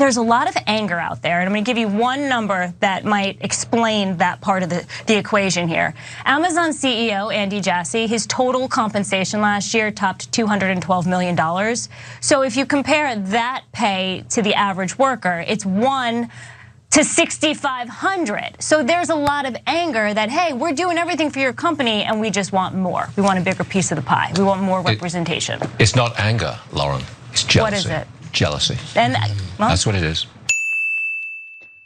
there's a lot of anger out there, and I'm gonna give you one number that might explain that part of the equation here. Amazon CEO Andy Jassy, his total compensation last year topped $212 million. So if you compare that pay to the average worker, it's 1 to 6,500. So there's a lot of anger that, hey, we're doing everything for your company and we just want more. We want a bigger piece of the pie. We want more representation. It's not anger, Lauren. It's jealousy. What is it? Jealousy. And well, that's what it is.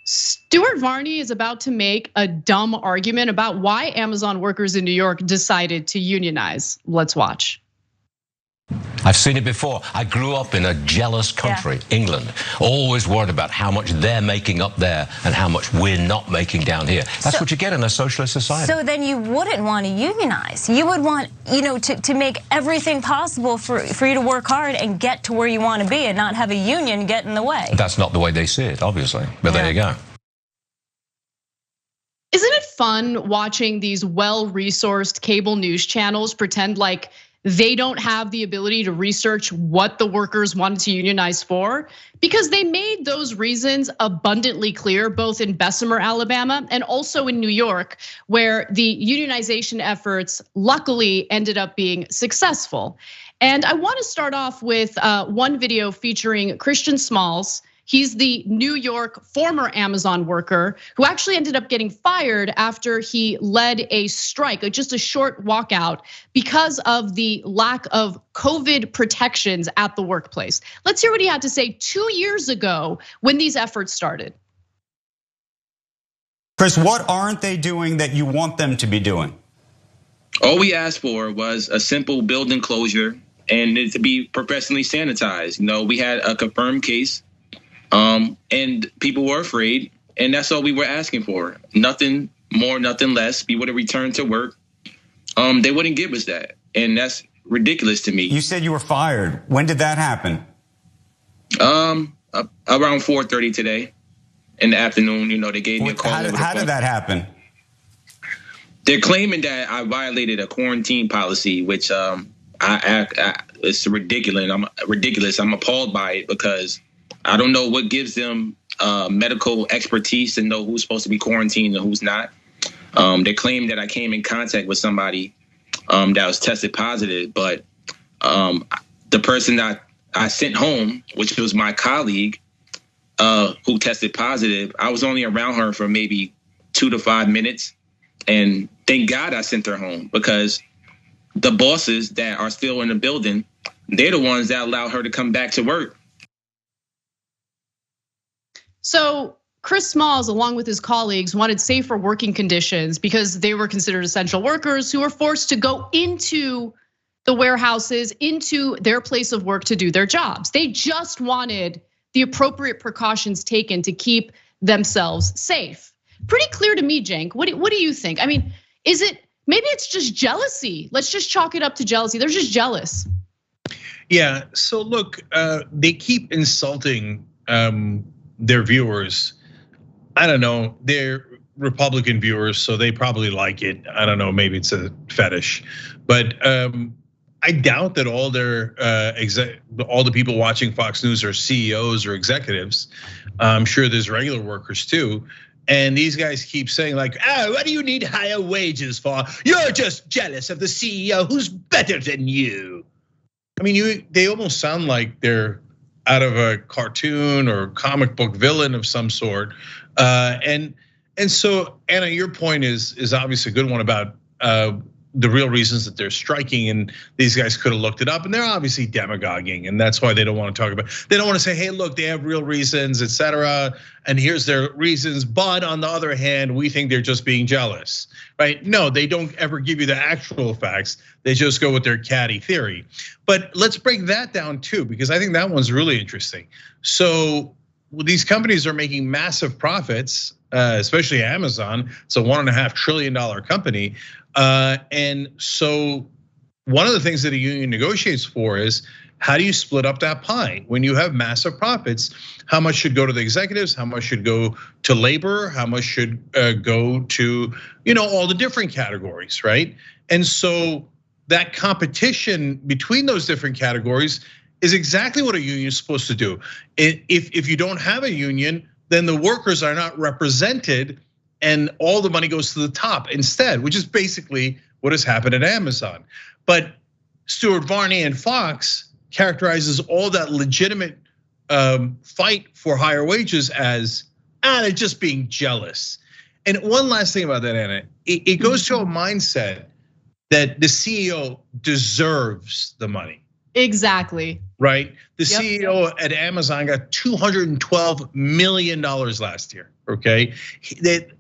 Stuart Varney is about to make a dumb argument about why Amazon workers in New York decided to unionize. Let's watch. I've seen it before. I grew up in a jealous country, England, always worried about how much they're making up there and how much we're not making down here. That's what you get in a socialist society. So then you wouldn't want to unionize. You would want, to make everything possible for you to work hard and get to where you want to be and not have a union get in the way. That's not the way they see it, obviously, but there you go. Isn't it fun watching these well-resourced cable news channels pretend like they don't have the ability to research what the workers wanted to unionize for? Because they made those reasons abundantly clear, both in Bessemer, Alabama, and also in New York, where the unionization efforts luckily ended up being successful. And I want to start off with one video featuring Christian Smalls. He's the New York former Amazon worker who actually ended up getting fired after he led a strike, just a short walkout, because of the lack of COVID protections at the workplace. Let's hear what he had to say 2 years ago when these efforts started. Chris, what aren't they doing that you want them to be doing? All we asked for was a simple building closure and it to be professionally sanitized. We had a confirmed case. And people were afraid, and that's all we were asking for. Nothing more, nothing less. We would have returned to work. They wouldn't give us that, and that's ridiculous to me. You said you were fired. When did that happen? Around 4:30 today in the afternoon. They gave me a call. How did that happen? They're claiming that I violated a quarantine policy, which it's ridiculous. I'm appalled by it because I don't know what gives them medical expertise to know who's supposed to be quarantined and who's not. They claim that I came in contact with somebody that was tested positive, but the person that I sent home, which was my colleague who tested positive, I was only around her for maybe 2 to 5 minutes. And thank God I sent her home, because the bosses that are still in the building, they're the ones that allow her to come back to work. So Chris Smalls, along with his colleagues, wanted safer working conditions because they were considered essential workers who were forced to go into the warehouses, into their place of work to do their jobs. They just wanted the appropriate precautions taken to keep themselves safe. Pretty clear to me, Cenk. What do you think? I mean, maybe it's just jealousy? Let's just chalk it up to jealousy. They're just jealous. Yeah, so look, they keep insulting their viewers. I don't know, they're Republican viewers, so they probably like it. I don't know, maybe it's a fetish, but I doubt that all the people watching Fox News are CEOs or executives. I'm sure there's regular workers too. And these guys keep saying like, what do you need higher wages for? You're just jealous of the CEO who's better than you. I mean, they almost sound like they're out of a cartoon or comic book villain of some sort. And so, Anna, your point is obviously a good one about the real reasons that they're striking, and these guys could have looked it up, and they're obviously demagoguing, and that's why they don't want to talk about. They don't want to say, hey, look, they have real reasons, etc. And here's their reasons. But on the other hand, we think they're just being jealous, right? No, they don't ever give you the actual facts. They just go with their catty theory. But let's break that down too, because I think that one's really interesting. So these companies are making massive profits, especially Amazon. It's a $1.5 trillion company. And so one of the things that a union negotiates for is, how do you split up that pie? When you have massive profits, how much should go to the executives? How much should go to labor? How much should go to, all the different categories, right? And so that competition between those different categories is exactly what a union is supposed to do. If you don't have a union, then the workers are not represented and all the money goes to the top instead, which is basically what has happened at Amazon. But Stuart Varney and Fox characterizes all that legitimate fight for higher wages as, they're just being jealous. And one last thing about that, Anna, it goes to a mindset that the CEO deserves the money. Exactly. Right? The CEO at Amazon got $212 million last year, okay?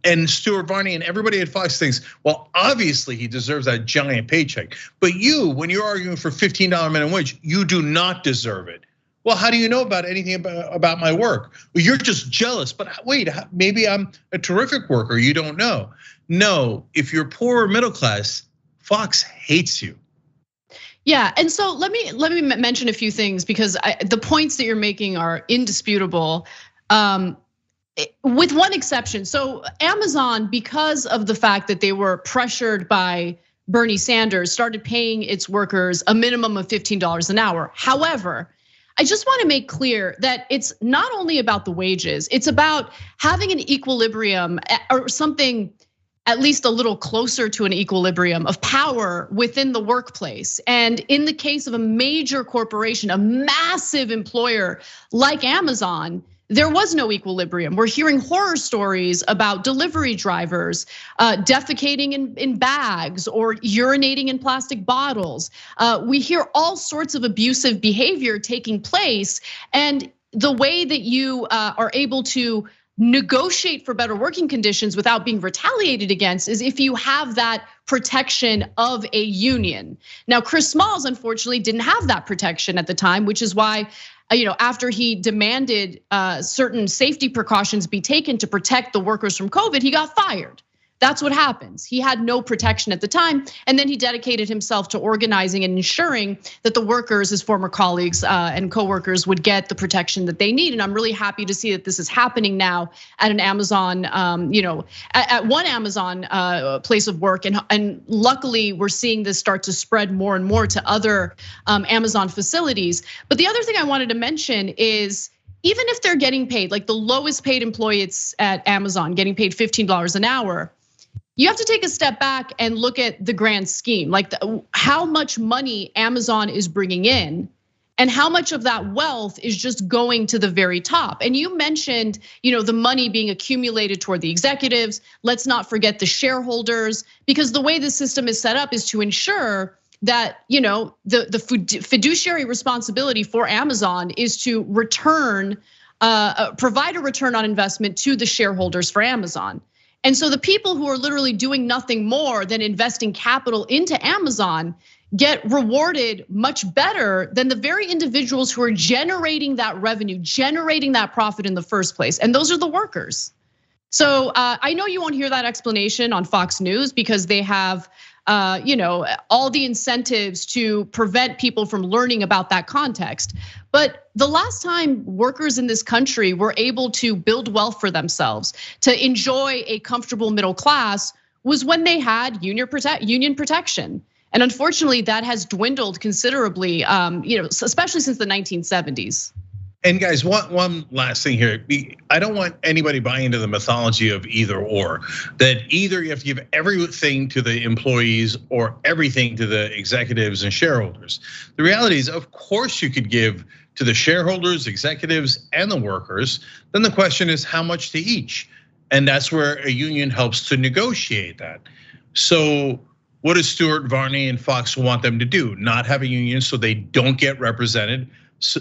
And Stuart Varney and everybody at Fox thinks, well, obviously he deserves that giant paycheck. But you, when you're arguing for $15 minimum wage, you do not deserve it. Well, how do you know about anything about my work? Well, you're just jealous, but wait, maybe I'm a terrific worker, you don't know. No, if you're poor or middle class, Fox hates you. Yeah, and so let me mention a few things because the points that you're making are indisputable, with one exception. So Amazon, because of the fact that they were pressured by Bernie Sanders, started paying its workers a minimum of $15 an hour. However, I just want to make clear that it's not only about the wages, it's about having an equilibrium or something at least a little closer to an equilibrium of power within the workplace. And in the case of a major corporation, a massive employer like Amazon, there was no equilibrium. We're hearing horror stories about delivery drivers defecating in bags or urinating in plastic bottles. We hear all sorts of abusive behavior taking place. And the way that you are able to negotiate for better working conditions without being retaliated against is if you have that protection of a union. Now, Chris Smalls, unfortunately, didn't have that protection at the time, which is why, after he demanded certain safety precautions be taken to protect the workers from COVID, he got fired. That's what happens. He had no protection at the time, and then he dedicated himself to organizing and ensuring that the workers, his former colleagues and coworkers, would get the protection that they need. And I'm really happy to see that this is happening now at an Amazon, at one Amazon place of work. And luckily, we're seeing this start to spread more and more to other Amazon facilities. But the other thing I wanted to mention is, even if they're getting paid, like the lowest paid employee at Amazon, getting paid $15 an hour, you have to take a step back and look at the grand scheme, like how much money Amazon is bringing in and how much of that wealth is just going to the very top. And you mentioned, the money being accumulated toward the executives. Let's not forget the shareholders, because the way the system is set up is to ensure that, the fiduciary responsibility for Amazon is to provide a return on investment to the shareholders for Amazon. And so the people who are literally doing nothing more than investing capital into Amazon get rewarded much better than the very individuals who are generating that revenue, generating that profit in the first place. And those are the workers. So I know you won't hear that explanation on Fox News because they have all the incentives to prevent people from learning about that context. But the last time workers in this country were able to build wealth for themselves, to enjoy a comfortable middle class, was when they had union protection. And unfortunately, that has dwindled considerably, especially since the 1970s. And guys, one last thing here. I don't want anybody buying into the mythology of either or, that either you have to give everything to the employees or everything to the executives and shareholders. The reality is, of course, you could give to the shareholders, executives, and the workers. Then the question is how much to each? And that's where a union helps to negotiate that. So what does Stuart Varney and Fox want them to do? Not have a union so they don't get represented.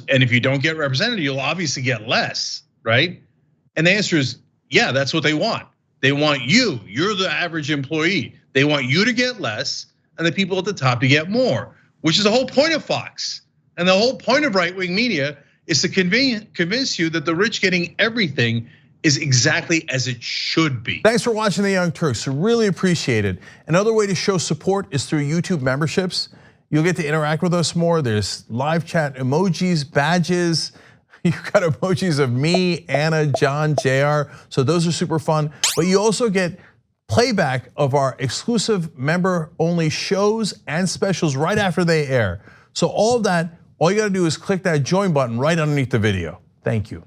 And if you don't get represented, you'll obviously get less, right? And the answer is, yeah, that's what they want. They want you're the average employee. They want you to get less and the people at the top to get more, which is the whole point of Fox. And the whole point of right-wing media is to convince you that the rich getting everything is exactly as it should be. Thanks for watching The Young Turks, really appreciate it. Another way to show support is through YouTube memberships. You'll get to interact with us more. There's live chat emojis, badges. You've got emojis of me, Anna, John, JR. So those are super fun. But you also get playback of our exclusive member-only shows and specials right after they air. So all of that all you gotta do is click that join button right underneath the video. Thank you.